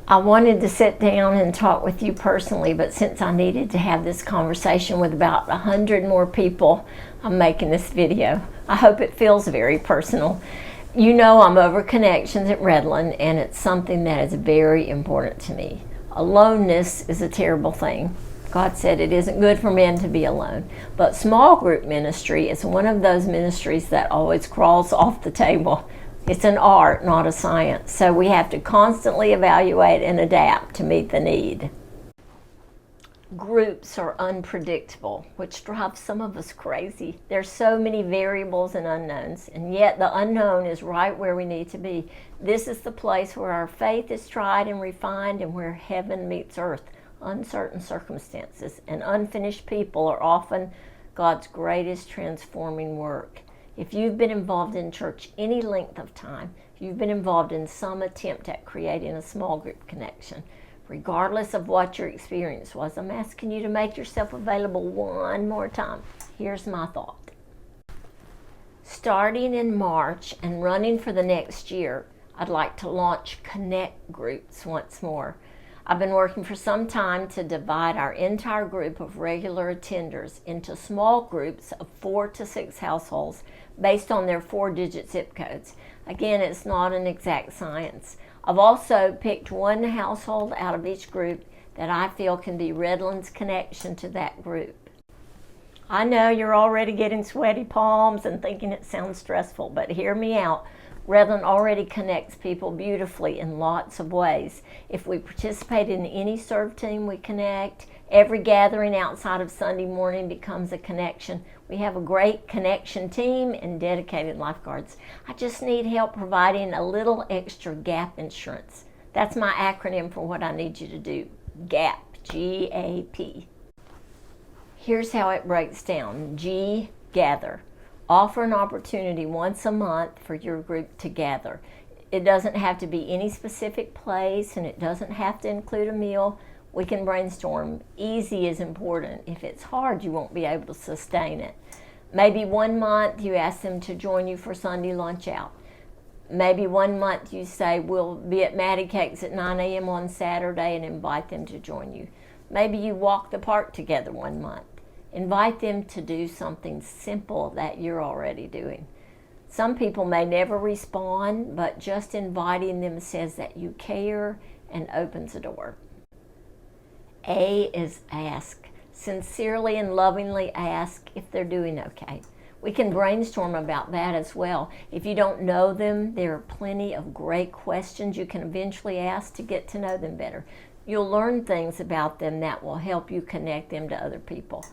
I wanted to sit down and talk with you personally, but since I needed to have this conversation with about 100 more people, I'm making this video. I hope it feels very personal. You know I'm over connections at Redland, and it's something that is very important to me. Aloneness is a terrible thing. God said it isn't good for men to be alone. But small group ministry is one of those ministries that always crawls off the table. It's an art, not a science. So we have to constantly evaluate and adapt to meet the need. Groups are unpredictable, which drives some of us crazy. There's so many variables and unknowns, and yet the unknown is right where we need to be. This is the place where our faith is tried and refined, and where heaven meets earth. Uncertain circumstances and unfinished people are often God's greatest transforming work. If you've been involved in church any length of time, you've been involved in some attempt at creating a small group connection. Regardless of what your experience was, I'm asking you to make yourself available one more time. Here's my thought. Starting in March and running for the next year, I'd like to launch connect groups once more. I've been working for some time to divide our entire group of regular attenders into small groups of 4 to 6 households based on their 4-digit zip codes. Again, it's not an exact science. I've also picked one household out of each group that I feel can be Redland's connection to that group. I know you're already getting sweaty palms and thinking it sounds stressful, but hear me out. Redland already connects people beautifully in lots of ways. If we participate in any serve team, we connect. Every gathering outside of Sunday morning becomes a connection. We have a great connection team and dedicated lifeguards. I just need help providing a little extra GAP insurance. That's my acronym for what I need you to do. GAP, G-A-P. Here's how it breaks down. G, gather. Offer an opportunity once a month for your group to gather. It doesn't have to be any specific place, and it doesn't have to include a meal. We can brainstorm. Easy is important. If it's hard, you won't be able to sustain it. Maybe one month you ask them to join you for Sunday lunch out. Maybe one month you say, we'll be at Maddie Cakes at 9 a.m. on Saturday, and invite them to join you. Maybe you walk the park together one month. Invite them to do something simple that you're already doing. Some people may never respond, but just inviting them says that you care and opens a door. A is ask. Sincerely and lovingly ask if they're doing okay. We can brainstorm about that as well. If you don't know them, there are plenty of great questions you can eventually ask to get to know them better. You'll learn things about them that will help you connect them to other people.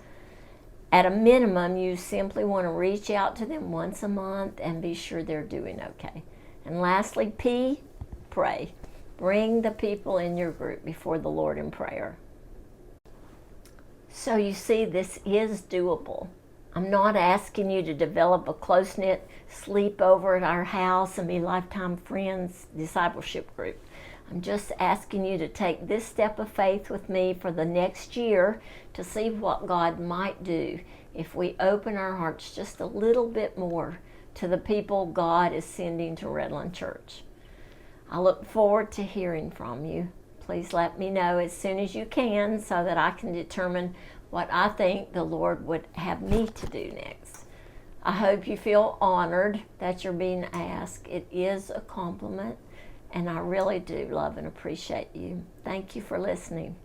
At a minimum, you simply want to reach out to them once a month and be sure they're doing okay. And lastly, P, pray. Bring the people in your group before the Lord in prayer. So you see, this is doable. I'm not asking you to develop a close-knit sleepover at our house and be lifetime friends discipleship group. I'm just asking you to take this step of faith with me for the next year to see what God might do if we open our hearts just a little bit more to the people God is sending to Redland Church. I look forward to hearing from you. Please let me know as soon as you can so that I can determine what I think the Lord would have me to do next. I hope you feel honored that you're being asked. It is a compliment. And I really do love and appreciate you. Thank you for listening.